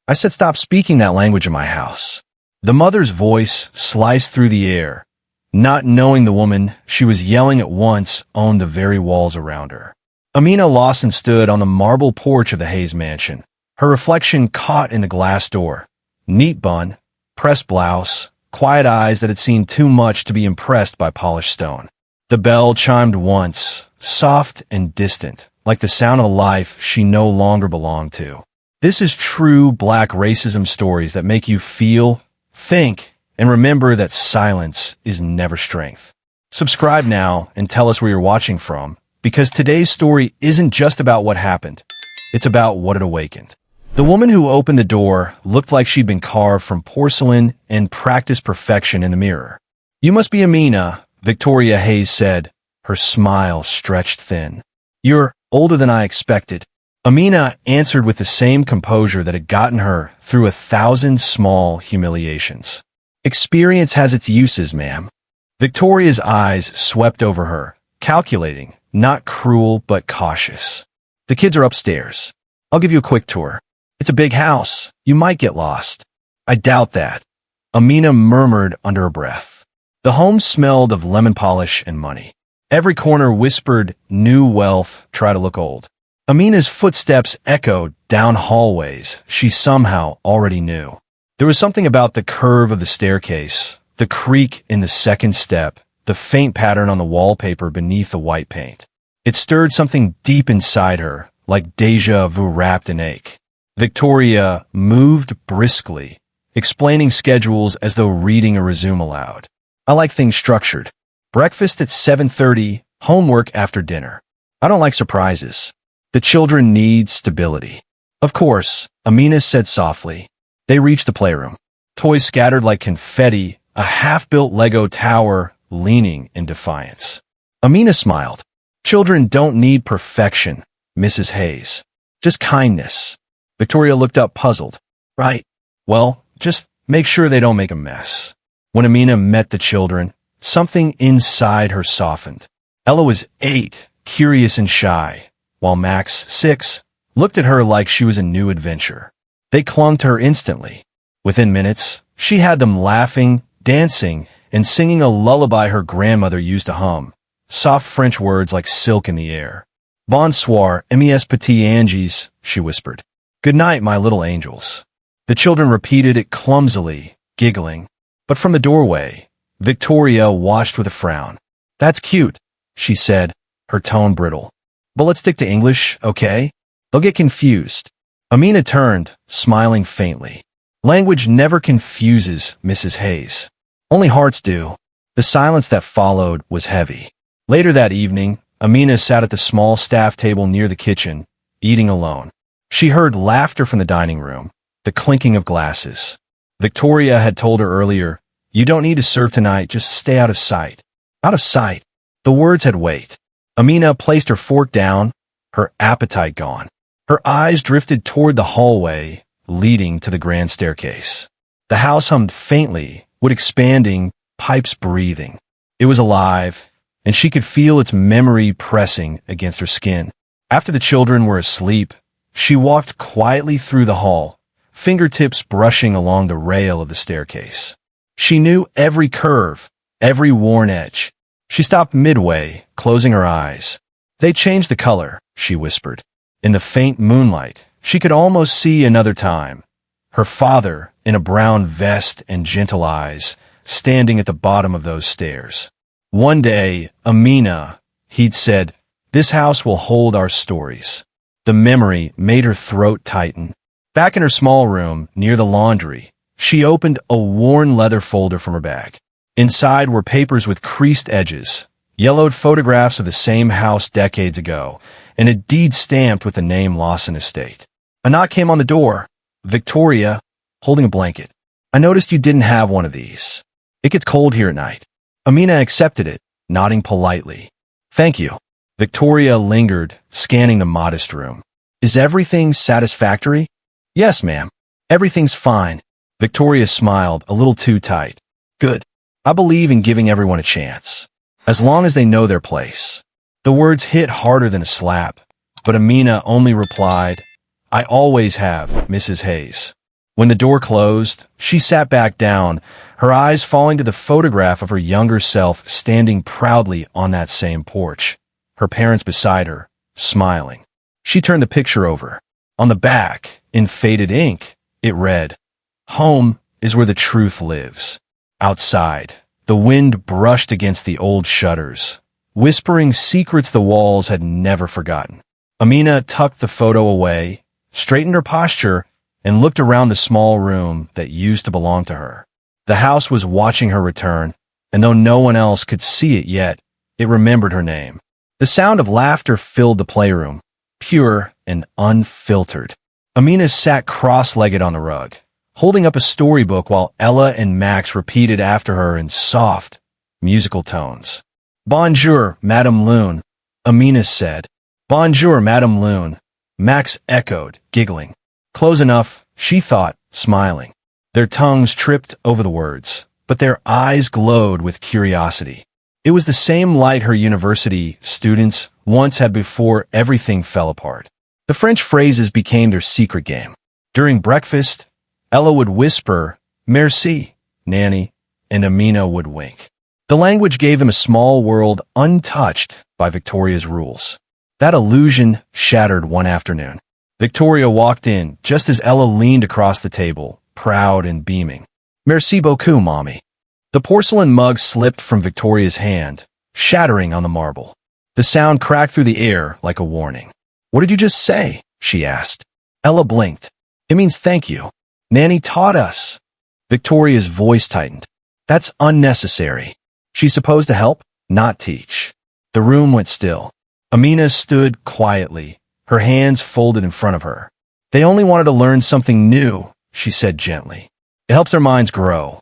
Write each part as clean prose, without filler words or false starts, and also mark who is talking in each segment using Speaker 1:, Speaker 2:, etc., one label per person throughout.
Speaker 1: I said stop speaking that language in my house. The mother's voice sliced through the air. Not knowing the woman she was yelling at once owned the very walls around her. Amina Lawson stood on the marble porch of the Hayes mansion, her reflection caught in the glass door. Neat bun, pressed blouse, quiet eyes that had seen too much to be impressed by polished stone. The bell chimed once, soft and distant, like the sound of a life she no longer belonged to. This is true black racism stories that make you feel, think, and remember that silence is never strength. Subscribe now and tell us where you're watching from, because today's story isn't just about what happened. It's about what it awakened. The woman who opened the door looked like she'd been carved from porcelain and practiced perfection in the mirror. "You must be Amina," Victoria Hayes said, her smile stretched thin. "You're older than I expected." Amina answered with the same composure that had gotten her through 1,000 small humiliations. "Experience has its uses, ma'am." Victoria's eyes swept over her, calculating, not cruel but cautious. "The kids are upstairs. I'll give you a quick tour. It's a big house. You might get lost." "I doubt that," Amina murmured under her breath. The home smelled of lemon polish and money. Every corner whispered, "New wealth, try to look old." Amina's footsteps echoed down hallways she somehow already knew. There was something about the curve of the staircase, the creak in the second step, the faint pattern on the wallpaper beneath the white paint. It stirred something deep inside her, like déjà vu wrapped in ache. Victoria moved briskly, explaining schedules as though reading a resume aloud. "I like things structured. Breakfast at 7:30, homework after dinner. I don't like surprises. The children need stability." "Of course," Amina said softly. They reached the playroom. Toys scattered like confetti, a half-built Lego tower leaning in defiance. Amina smiled. "Children don't need perfection, Mrs. Hayes. Just kindness." Victoria looked up puzzled. "Right. Well, just make sure they don't make a mess." When Amina met the children, something inside her softened. Ella was 8, curious and shy, while Max, 6, looked at her like she was a new adventure. They clung to her instantly. Within minutes, she had them laughing, dancing, and singing a lullaby her grandmother used to hum, soft French words like silk in the air. "Bonsoir, mes petits anges," she whispered. "Good night, my little angels." The children repeated it clumsily, giggling. But from the doorway, Victoria watched with a frown. "That's cute," she said, her tone brittle. "But let's stick to English, okay? They'll get confused." Amina turned, smiling faintly. "Language never confuses, Mrs. Hayes. Only hearts do." The silence that followed was heavy. Later that evening, Amina sat at the small staff table near the kitchen, eating alone. She heard laughter from the dining room, the clinking of glasses. Victoria had told her earlier, "You don't need to serve tonight, just stay out of sight." Out of sight. The words had weight. Amina placed her fork down, her appetite gone. Her eyes drifted toward the hallway, leading to the grand staircase. The house hummed faintly, wood expanding, pipes breathing. It was alive, and she could feel its memory pressing against her skin. After the children were asleep, she walked quietly through the hall, fingertips brushing along the rail of the staircase. She knew every curve, every worn edge. She stopped midway, closing her eyes. "They changed the color," she whispered. In the faint moonlight, she could almost see another time. Her father, in a brown vest and gentle eyes, standing at the bottom of those stairs. "One day, Amina," he'd said, "this house will hold our stories." The memory made her throat tighten. Back in her small room, near the laundry, she opened a worn leather folder from her bag. Inside were papers with creased edges, yellowed photographs of the same house decades ago, and a deed stamped with the name Lawson Estate. A knock came on the door. Victoria, holding a blanket. "I noticed you didn't have one of these. It gets cold here at night." Amina accepted it, nodding politely. "Thank you." Victoria lingered, scanning the modest room. "Is everything satisfactory?" "Yes, ma'am. Everything's fine." Victoria smiled, a little too tight. "Good. I believe in giving everyone a chance, as long as they know their place." The words hit harder than a slap, but Amina only replied, "I always have, Mrs. Hayes." When the door closed, she sat back down, her eyes falling to the photograph of her younger self standing proudly on that same porch, her parents beside her, smiling. She turned the picture over. On the back, in faded ink, it read, "Home is where the truth lives." Outside, the wind brushed against the old shutters, whispering secrets the walls had never forgotten. Amina tucked the photo away, straightened her posture, and looked around the small room that used to belong to her. The house was watching her return, and though no one else could see it yet, it remembered her name. The sound of laughter filled the playroom, pure and unfiltered. Amina sat cross-legged on the rug, holding up a storybook while Ella and Max repeated after her in soft, musical tones. "Bonjour, Madame Lune," Amina said. "Bonjour, Madame Lune," Max echoed, giggling. Close enough, she thought, smiling. Their tongues tripped over the words, but their eyes glowed with curiosity. It was the same light her university students once had before everything fell apart. The French phrases became their secret game. During breakfast, Ella would whisper, "Merci, Nanny," and Amina would wink. The language gave them a small world untouched by Victoria's rules. That illusion shattered one afternoon. Victoria walked in just as Ella leaned across the table, proud and beaming. "Merci beaucoup, Mommy." The porcelain mug slipped from Victoria's hand, shattering on the marble. The sound cracked through the air like a warning. "What did you just say?" she asked. Ella blinked. "It means thank you. Nanny taught us." Victoria's voice tightened. "That's unnecessary. She's supposed to help, not teach." The room went still. Amina stood quietly, her hands folded in front of her. "They only wanted to learn something new," she said gently. "It helps their minds grow."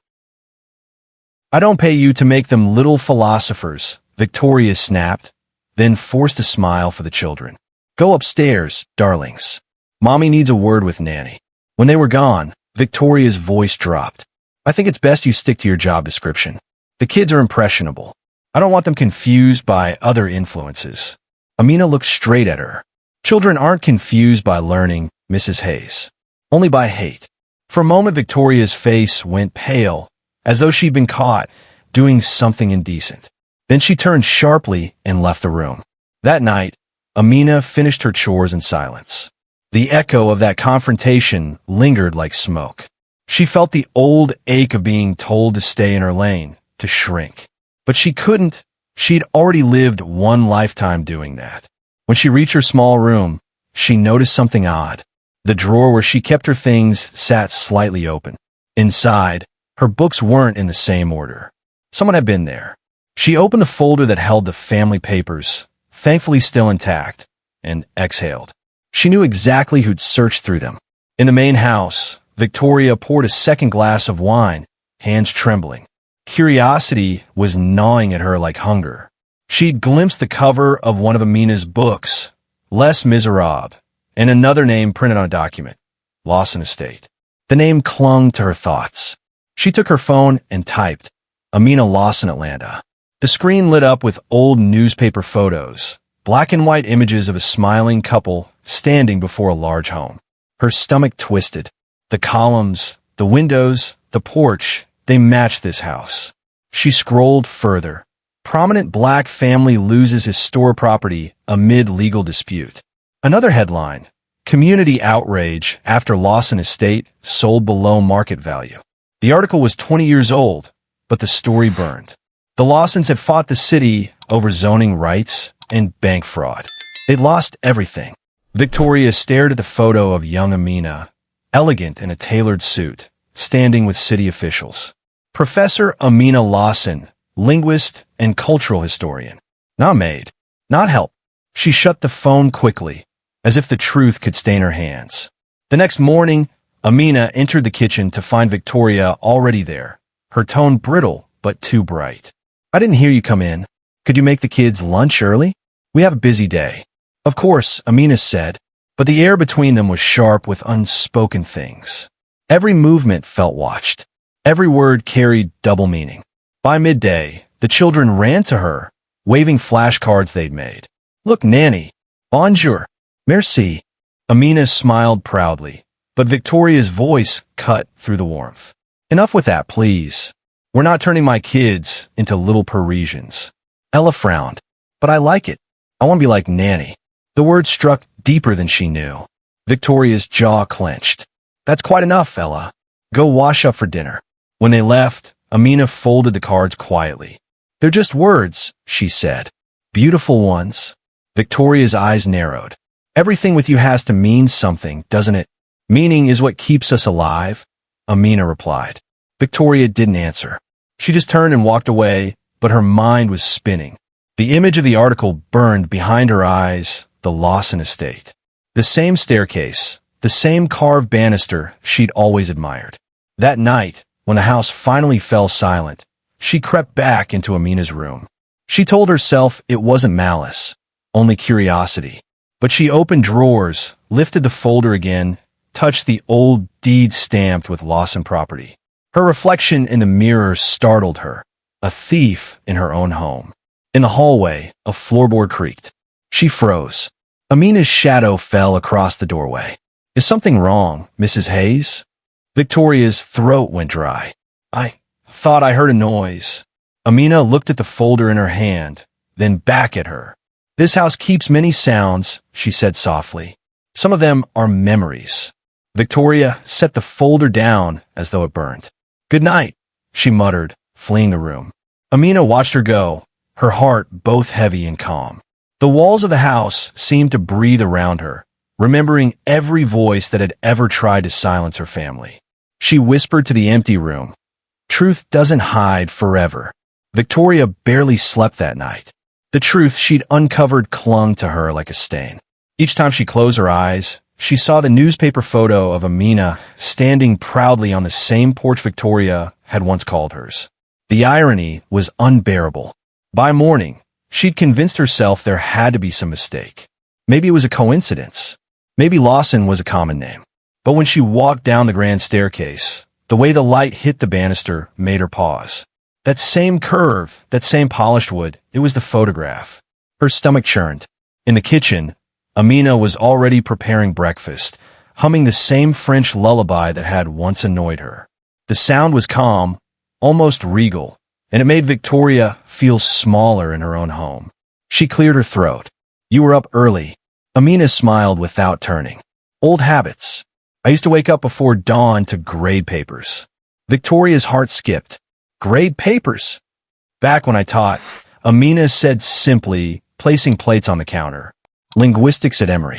Speaker 1: "I don't pay you to make them little philosophers," Victoria snapped, then forced a smile for the children. "Go upstairs, darlings. Mommy needs a word with Nanny." When they were gone, Victoria's voice dropped. "I think it's best you stick to your job description. The kids are impressionable. I don't want them confused by other influences." Amina looked straight at her. "Children aren't confused by learning, Mrs. Hayes. Only by hate." For a moment, Victoria's face went pale, as though she'd been caught doing something indecent. Then she turned sharply and left the room. That night, Amina finished her chores in silence. The echo of that confrontation lingered like smoke. She felt the old ache of being told to stay in her lane, to shrink. But she couldn't. She'd already lived one lifetime doing that. When she reached her small room, she noticed something odd. The drawer where she kept her things sat slightly open. Inside, her books weren't in the same order. Someone had been there. She opened the folder that held the family papers, thankfully still intact, and exhaled. She knew exactly who'd searched through them. In the main house, Victoria poured a second glass of wine, hands trembling. Curiosity was gnawing at her like hunger. She'd glimpsed the cover of one of Amina's books, Les Miserables, and another name printed on a document, Lawson Estate. The name clung to her thoughts. She took her phone and typed, Amina Lawson, Atlanta. The screen lit up with old newspaper photos, black and white images of a smiling couple standing before a large home. Her stomach twisted. The columns, the windows, the porch, they matched this house. She scrolled further. Prominent black family loses historic property amid legal dispute. Another headline, community outrage after Lawson Estate sold below market value. The article was 20 years old, but the story burned. The Lawsons had fought the city over zoning rights and bank fraud. They'd lost everything. Victoria stared at the photo of young Amina, elegant in a tailored suit, standing with city officials. Professor Amina Lawson, linguist and cultural historian. Not maid. Not help. She shut the phone quickly, as if the truth could stain her hands. The next morning, Amina entered the kitchen to find Victoria already there, her tone brittle but too bright. "I didn't hear you come in. Could you make the kids lunch early? We have a busy day." "Of course," Amina said, but the air between them was sharp with unspoken things. Every movement felt watched. Every word carried double meaning. By midday, the children ran to her, waving flashcards they'd made. "Look, Nanny. Bonjour. Merci." Amina smiled proudly, But Victoria's voice cut through the warmth. Enough with that, please. We're not turning my kids into little Parisians. Ella frowned. But I like it. I want to be like Nanny. The words struck deeper than she knew. Victoria's jaw clenched. That's quite enough, Ella. Go wash up for dinner. When they left, Amina folded the cards quietly. They're just words, she said. Beautiful ones. Victoria's eyes narrowed. Everything with you has to mean something, doesn't it? Meaning is what keeps us alive, Amina replied. Victoria didn't answer. She just turned and walked away, but her mind was spinning. The image of the article burned behind her eyes, the Lawson estate. The same staircase, the same carved banister she'd always admired. That night, when the house finally fell silent, she crept back into Amina's room. She told herself it wasn't malice, only curiosity. But she opened drawers, lifted the folder again, touched the old deed stamped with Lawson property. Her reflection in the mirror startled her, a thief in her own home. In the hallway, a floorboard creaked. She froze. Amina's shadow fell across the doorway. Is something wrong, Mrs. Hayes? Victoria's throat went dry. I thought I heard a noise. Amina looked at the folder in her hand, then back at her. This house keeps many sounds, she said softly. Some of them are memories. Victoria set the folder down as though it burned. Good night, she muttered, fleeing the room. Amina watched her go, her heart both heavy and calm. The walls of the house seemed to breathe around her, remembering every voice that had ever tried to silence her family. She whispered to the empty room, "Truth doesn't hide forever." Victoria barely slept that night. The truth she'd uncovered clung to her like a stain. Each time she closed her eyes, she saw the newspaper photo of Amina standing proudly on the same porch Victoria had once called hers. The irony was unbearable. By morning, she'd convinced herself there had to be some mistake. Maybe it was a coincidence. Maybe Lawson was a common name. But when she walked down the grand staircase, the way the light hit the banister made her pause. That same curve, that same polished wood, it was the photograph. Her stomach churned. In the kitchen, Amina was already preparing breakfast, humming the same French lullaby that had once annoyed her. The sound was calm, almost regal, and it made Victoria feel smaller in her own home. She cleared her throat. You were up early. Amina smiled without turning. Old habits. I used to wake up before dawn to grade papers. Victoria's heart skipped. Grade papers? Back when I taught, Amina said simply, placing plates on the counter. Linguistics at Emory.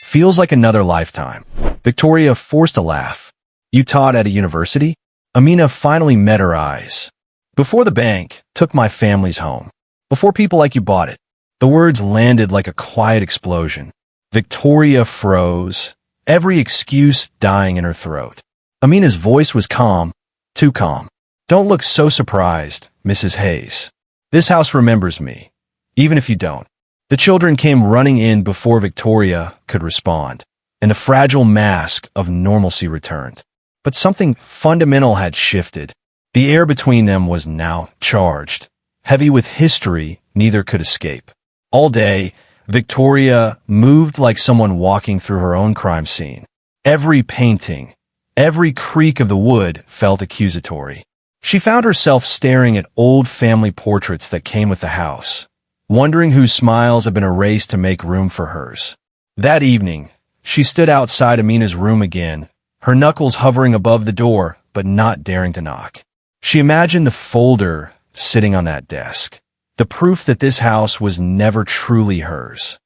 Speaker 1: Feels like another lifetime. Victoria forced a laugh. You taught at a university? Amina finally met her eyes. Before the bank took my family's home. Before people like you bought it. The words landed like a quiet explosion. Victoria froze, every excuse dying in her throat. Amina's voice was calm, too calm. Don't look so surprised, Mrs. Hayes. This house remembers me, even if you don't. The children came running in before Victoria could respond, and the fragile mask of normalcy returned. But something fundamental had shifted. The air between them was now charged, heavy with history neither could escape. All day, Victoria moved like someone walking through her own crime scene. Every painting, every creak of the wood felt accusatory. She found herself staring at old family portraits that came with the house, wondering whose smiles had been erased to make room for hers. That evening, she stood outside Amina's room again, her knuckles hovering above the door, but not daring to knock. She imagined the folder sitting on that desk, the proof that this house was never truly hers.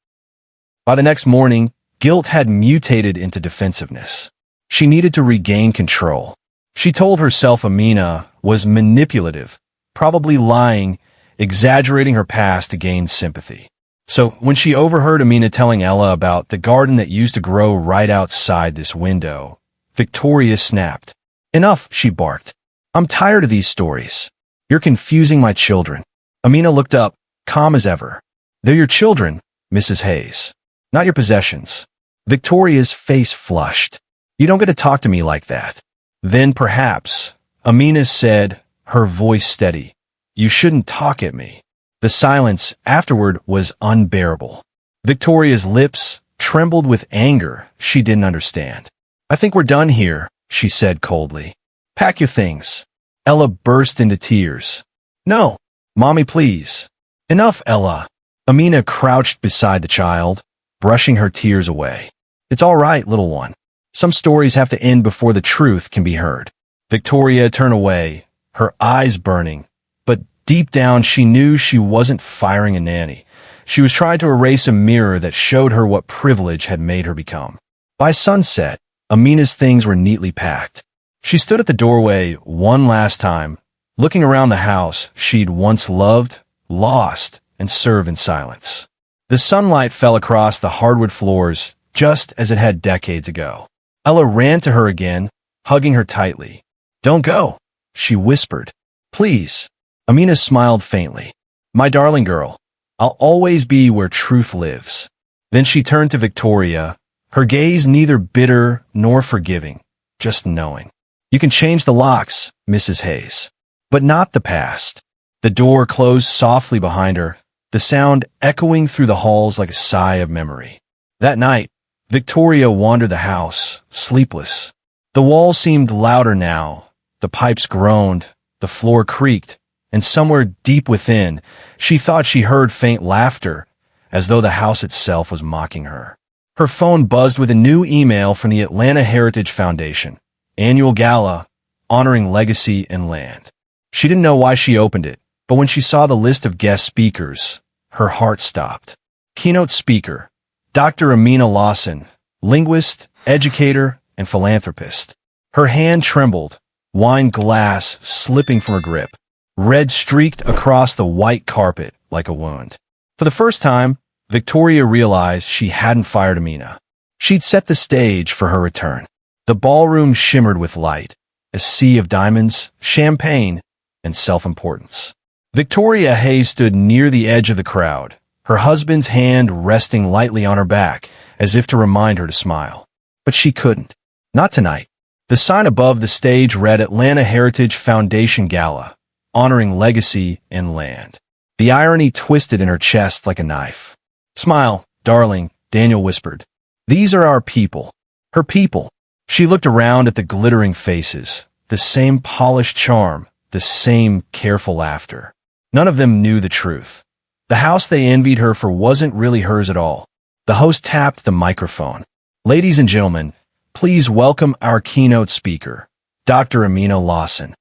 Speaker 1: By the next morning, guilt had mutated into defensiveness. She needed to regain control. She told herself Amina was manipulative, probably lying, exaggerating her past to gain sympathy. So when she overheard Amina telling Ella about the garden that used to grow right outside this window, Victoria snapped. Enough, she barked. I'm tired of these stories. You're confusing my children. Amina looked up, calm as ever. They're your children, Mrs. Hayes, not your possessions. Victoria's face flushed. You don't get to talk to me like that. Then perhaps, Amina said, her voice steady, you shouldn't talk at me. The silence afterward was unbearable. Victoria's lips trembled with anger she didn't understand. I think we're done here, she said coldly. Pack your things. Ella burst into tears. No, Mommy, please. Enough, Ella. Amina crouched beside the child, brushing her tears away. It's all right, little one. Some stories have to end before the truth can be heard. Victoria turned away, her eyes burning, but deep down she knew she wasn't firing a nanny. She was trying to erase a mirror that showed her what privilege had made her become. By sunset, Amina's things were neatly packed. She stood at the doorway one last time, looking around the house she'd once loved, lost, and served in silence. The sunlight fell across the hardwood floors just as it had decades ago. Ella ran to her again, hugging her tightly. Don't go, she whispered. Please. Amina smiled faintly. My darling girl, I'll always be where truth lives. Then she turned to Victoria, her gaze neither bitter nor forgiving, just knowing. You can change the locks, Mrs. Hayes, but not the past. The door closed softly behind her, the sound echoing through the halls like a sigh of memory. That night, Victoria wandered the house, sleepless. The walls seemed louder now, the pipes groaned, the floor creaked, and somewhere deep within, she thought she heard faint laughter, as though the house itself was mocking her. Her phone buzzed with a new email from the Atlanta Heritage Foundation, annual gala, honoring legacy and land. She didn't know why she opened it, but when she saw the list of guest speakers, her heart stopped. Keynote speaker, Dr. Amina Lawson, linguist, educator, and philanthropist. Her hand trembled, wine glass slipping from her grip. Red streaked across the white carpet like a wound. For the first time, Victoria realized she hadn't fired Amina. She'd set the stage for her return. The ballroom shimmered with light, a sea of diamonds, champagne, and self-importance. Victoria Hayes stood near the edge of the crowd, her husband's hand resting lightly on her back, as if to remind her to smile. But she couldn't. Not tonight. The sign above the stage read Atlanta Heritage Foundation Gala, honoring legacy and land. The irony twisted in her chest like a knife. Smile, darling, Daniel whispered. These are our people. Her people. She looked around at the glittering faces, the same polished charm, the same careful laughter. None of them knew the truth. The house they envied her for wasn't really hers at all. The host tapped the microphone. Ladies and gentlemen, please welcome our keynote speaker, Dr. Amina Lawson.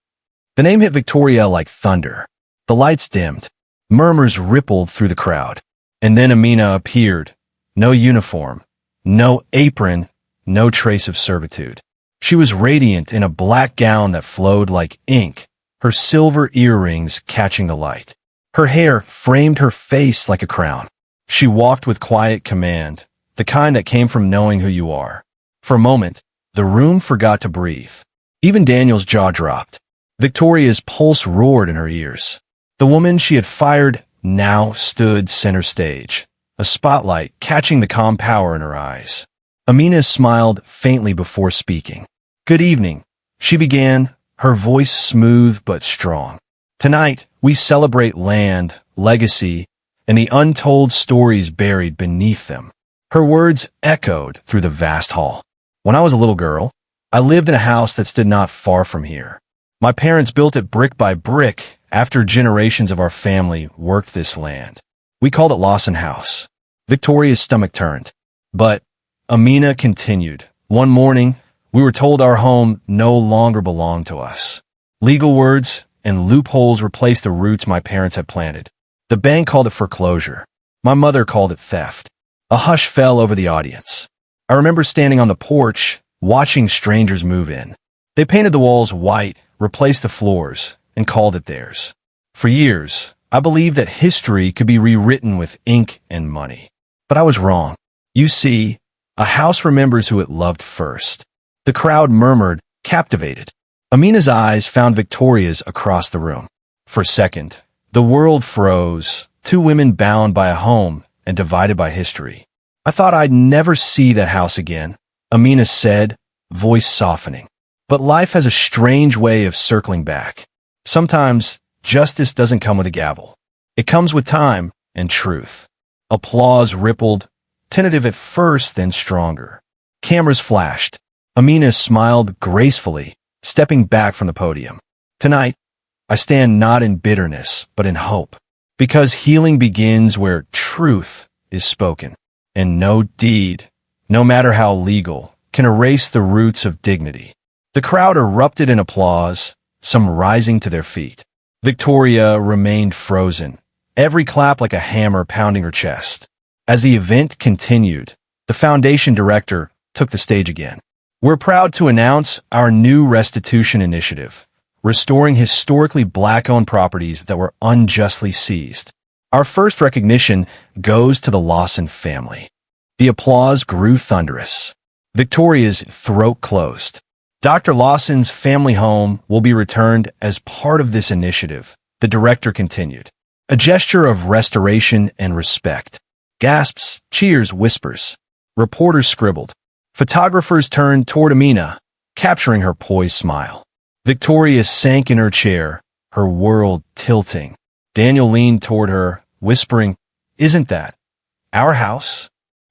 Speaker 1: The name hit Victoria like thunder. The lights dimmed. Murmurs rippled through the crowd. And then Amina appeared. No uniform, no apron, no trace of servitude. She was radiant in a black gown that flowed like ink, her silver earrings catching the light. Her hair framed her face like a crown. She walked with quiet command, the kind that came from knowing who you are. For a moment, the room forgot to breathe. Even Daniel's jaw dropped. Victoria's pulse roared in her ears. The woman she had fired now stood center stage, a spotlight catching the calm power in her eyes. Amina smiled faintly before speaking. Good evening, she began, her voice smooth but strong. Tonight, we celebrate land, legacy, and the untold stories buried beneath them. Her words echoed through the vast hall. When I was a little girl, I lived in a house that stood not far from here. My parents built it brick by brick after generations of our family worked this land. We called it Lawson House. Victoria's stomach turned. But Amina continued. One morning, we were told our home no longer belonged to us. Legal words and loopholes replaced the roots my parents had planted. The bank called it foreclosure. My mother called it theft. A hush fell over the audience. I remember standing on the porch, watching strangers move in. They painted the walls white, replaced the floors, and called it theirs. For years, I believed that history could be rewritten with ink and money. But I was wrong. You see, a house remembers who it loved first. The crowd murmured, captivated. Amina's eyes found Victoria's across the room. For a second, the world froze, two women bound by a home and divided by history. I thought I'd never see that house again, Amina said, voice softening. But life has a strange way of circling back. Sometimes, justice doesn't come with a gavel. It comes with time and truth. Applause rippled, tentative at first, then stronger. Cameras flashed. Amina smiled gracefully, stepping back from the podium. Tonight, I stand not in bitterness, but in hope. Because healing begins where truth is spoken, and no deed, no matter how legal, can erase the roots of dignity. The crowd erupted in applause, some rising to their feet. Victoria remained frozen, every clap like a hammer pounding her chest. As the event continued, the foundation director took the stage again. We're proud to announce our new restitution initiative, restoring historically black-owned properties that were unjustly seized. Our first recognition goes to the Lawson family. The applause grew thunderous. Victoria's throat closed. Dr. Lawson's family home will be returned as part of this initiative, the director continued. A gesture of restoration and respect. Gasps, cheers, whispers. Reporters scribbled. Photographers turned toward Amina, capturing her poised smile. Victoria sank in her chair, her world tilting. Daniel leaned toward her, whispering, "Isn't that our house?"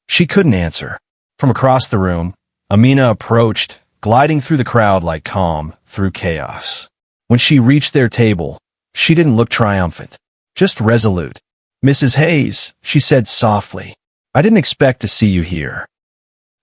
Speaker 1: She couldn't answer. From across the room, Amina approached, gliding through the crowd like calm through chaos. When she reached their table, she didn't look triumphant, just resolute. "Mrs. Hayes," she said softly, "I didn't expect to see you here."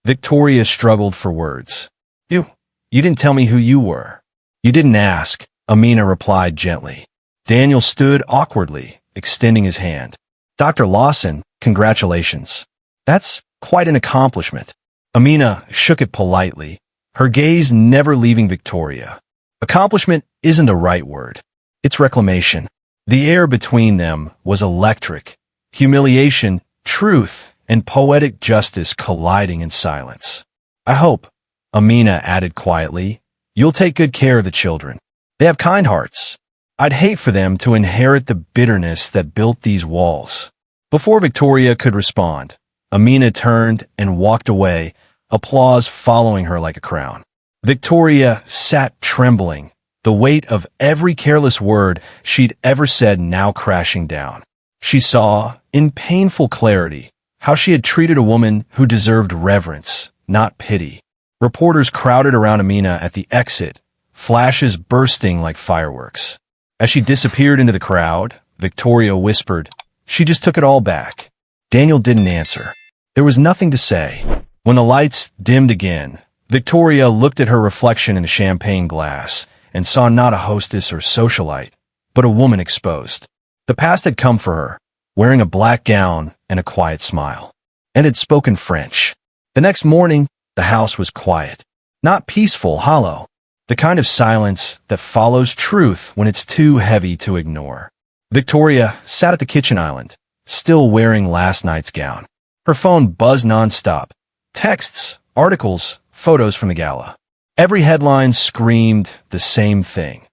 Speaker 1: Victoria struggled for words. You didn't tell me who you were." "You didn't ask," Amina replied gently. Daniel stood awkwardly, extending his hand. "Dr. Lawson, congratulations. That's quite an accomplishment." Amina shook it politely, her gaze never leaving Victoria. Accomplishment isn't the right word. It's reclamation. The air between them was electric. Humiliation, truth, and poetic justice colliding in silence. "I hope," Amina added quietly, "you'll take good care of the children. They have kind hearts. I'd hate for them to inherit the bitterness that built these walls." Before Victoria could respond, Amina turned and walked away, applause following her like a crown. Victoria sat trembling, the weight of every careless word she'd ever said now crashing down. She saw, in painful clarity, how she had treated a woman who deserved reverence, not pity. Reporters crowded around Amina at the exit, flashes bursting like fireworks. As she disappeared into the crowd, Victoria whispered, "She just took it all back." Daniel didn't answer. There was nothing to say. When the lights dimmed again, Victoria looked at her reflection in a champagne glass and saw not a hostess or socialite, but a woman exposed. The past had come for her, wearing a black gown and a quiet smile, and had spoken French. The next morning, the house was quiet. Not peaceful, hollow. The kind of silence that follows truth when it's too heavy to ignore. Victoria sat at the kitchen island, still wearing last night's gown. Her phone buzzed nonstop. Texts, articles, photos from the gala. Every headline screamed the same thing.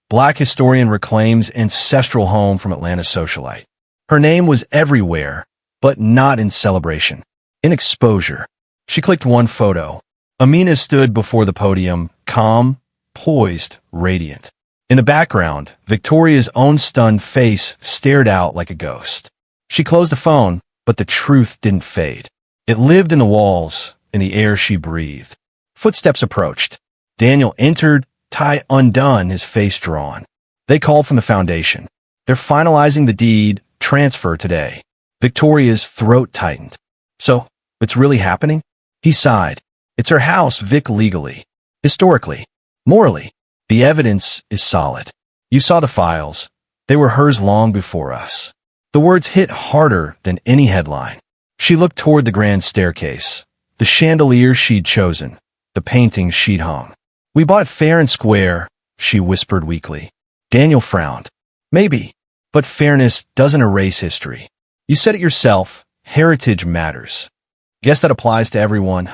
Speaker 1: Black historian reclaims ancestral home from Atlanta socialite. Her name was everywhere, but not in celebration. In exposure. She clicked one photo. Amina stood before the podium, calm, poised, radiant. In the background, Victoria's own stunned face stared out like a ghost. She closed the phone, but the truth didn't fade. It lived in the walls, in the air she breathed. Footsteps approached. Daniel entered, tie undone, his face drawn. They called from the foundation. They're finalizing the deed transfer today. Victoria's throat tightened. "So, it's really happening?" He sighed. "It's her house, Vic, legally. Historically. Morally. The evidence is solid. You saw the files. They were hers long before us." The words hit harder than any headline. She looked toward the grand staircase, the chandelier she'd chosen, the paintings she'd hung. "We bought fair and square," she whispered weakly. Daniel frowned. "Maybe, but fairness doesn't erase history. You said it yourself, heritage matters. Guess that applies to everyone."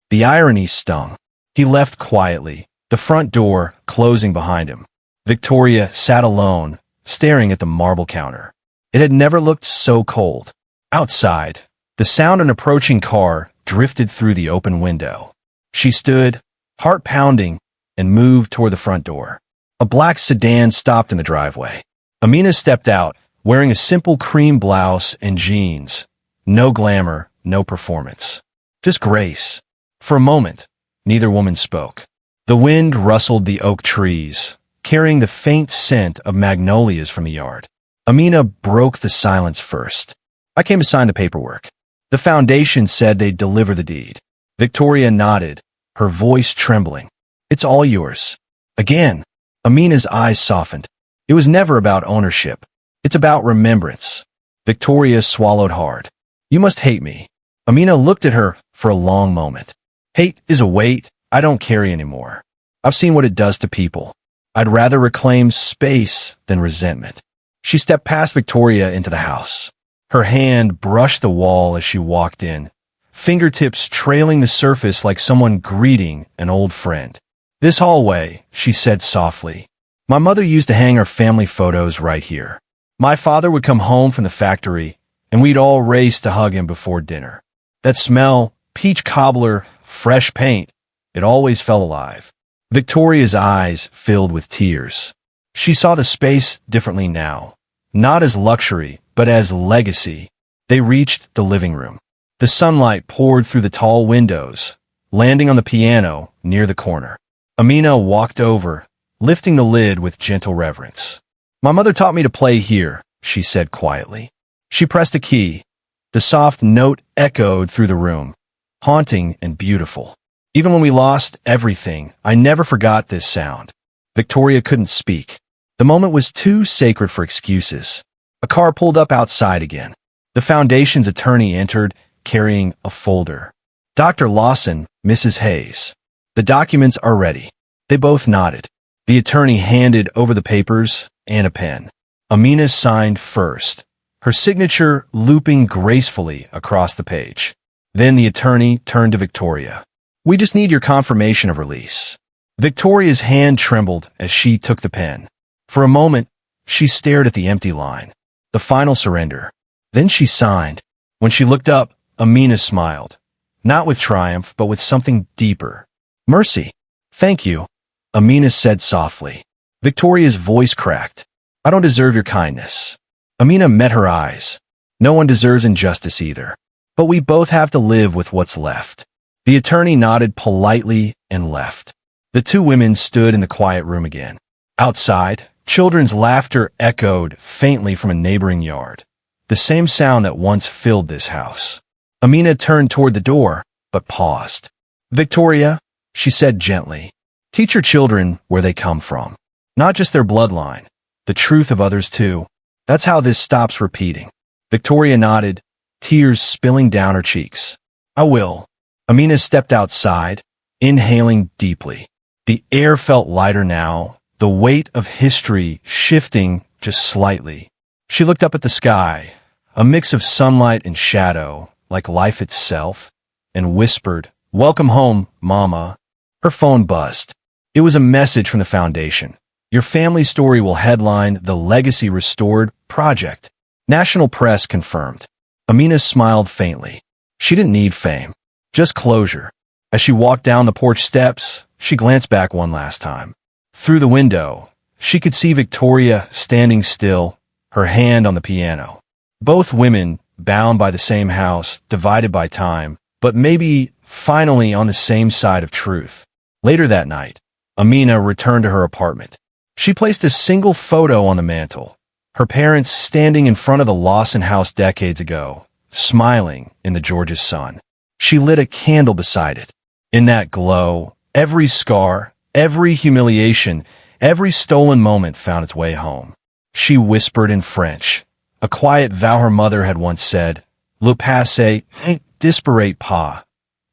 Speaker 1: The irony stung. He left quietly, the front door closing behind him. Victoria sat alone, staring at the marble counter. It had never looked so cold. Outside, the sound of an approaching car drifted through the open window. She stood, heart pounding, and moved toward the front door. A black sedan stopped in the driveway. Amina stepped out, wearing a simple cream blouse and jeans. No glamour, no performance. Just grace. For a moment, Neither woman spoke. The wind rustled the oak trees, carrying the faint scent of magnolias from the yard. Amina broke the silence first. I came to sign the paperwork. The foundation said they'd deliver the deed. Victoria nodded, her voice trembling. It's all yours. Again, Amina's eyes softened. It was never about ownership. It's about remembrance. Victoria swallowed hard. You must hate me. Amina looked at her for a long moment. Hate is a weight I don't carry anymore. I've seen what it does to people. I'd rather reclaim space than resentment. She stepped past Victoria into the house. Her hand brushed the wall as she walked in, fingertips trailing the surface like someone greeting an old friend. This hallway, she said softly. My mother used to hang her family photos right here. My father would come home from the factory, and we'd all race to hug him before dinner. That smell, peach cobbler, fresh paint, it always felt alive. Victoria's eyes filled with tears. She saw the space differently now, not as luxury, but as legacy. They reached the living room. The sunlight poured through the tall windows, landing on the piano near the corner. Amina walked over, lifting the lid with gentle reverence. My mother taught me to play here, she said quietly. She pressed a key. The soft note echoed through the room, haunting and beautiful. Even when we lost everything, I never forgot this sound. Victoria couldn't speak. The moment was too sacred for excuses. A car pulled up outside again. The foundation's attorney entered, carrying a folder. Dr. Lawson, Mrs. Hayes. The documents are ready. They both nodded. The attorney handed over the papers and a pen. Amina signed first, her signature looping gracefully across the page. Then the attorney turned to Victoria. We just need your confirmation of release. Victoria's hand trembled as she took the pen. For a moment, she stared at the empty line. The final surrender. Then she signed. When she looked up, Amina smiled. Not with triumph, but with something deeper. Mercy. Thank you, Amina said softly. Victoria's voice cracked. I don't deserve your kindness. Amina met her eyes. No one deserves injustice either. But we both have to live with what's left. The attorney nodded politely and left. The two women stood in the quiet room again. Outside, children's laughter echoed faintly from a neighboring yard. The same sound that once filled this house. Amina turned toward the door, but paused. Victoria, she said gently, teach your children where they come from. Not just their bloodline, the truth of others too. That's how this stops repeating. Victoria nodded, tears spilling down her cheeks. I will. Amina stepped outside, inhaling deeply. The air felt lighter now, the weight of history shifting just slightly. She looked up at the sky, a mix of sunlight and shadow, like life itself, and whispered, Welcome home, Mama. Her phone buzzed. It was a message from the foundation. Your family story will headline the Legacy Restored project. National press confirmed. Amina smiled faintly. She didn't need fame, just closure. As she walked down the porch steps, she glanced back one last time. Through the window, she could see Victoria standing still, her hand on the piano. Both women, bound by the same house, divided by time, but maybe finally on the same side of truth. Later that night, Amina returned to her apartment. She placed a single photo on the mantel, her parents standing in front of the Lawson house decades ago, smiling in the Georgia sun. She lit a candle beside it. In that glow, every scar, every humiliation, every stolen moment found its way home. She whispered in French, a quiet vow her mother had once said, Le passé ne disparaît pas.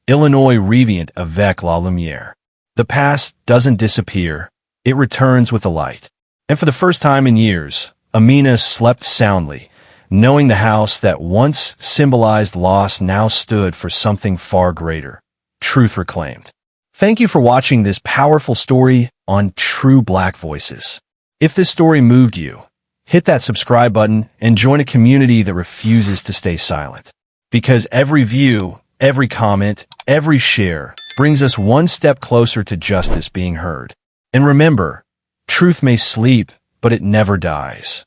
Speaker 1: Illinois revient avec la lumière. The past doesn't disappear. It returns with the light. And for the first time in years, Amina slept soundly, knowing the house that once symbolized loss now stood for something far greater. Truth reclaimed. Thank you for watching this powerful story on True Black Voices. If this story moved you, hit that subscribe button and join a community that refuses to stay silent. Because every view, every comment, every share brings us one step closer to justice being heard. And remember, truth may sleep, but it never dies.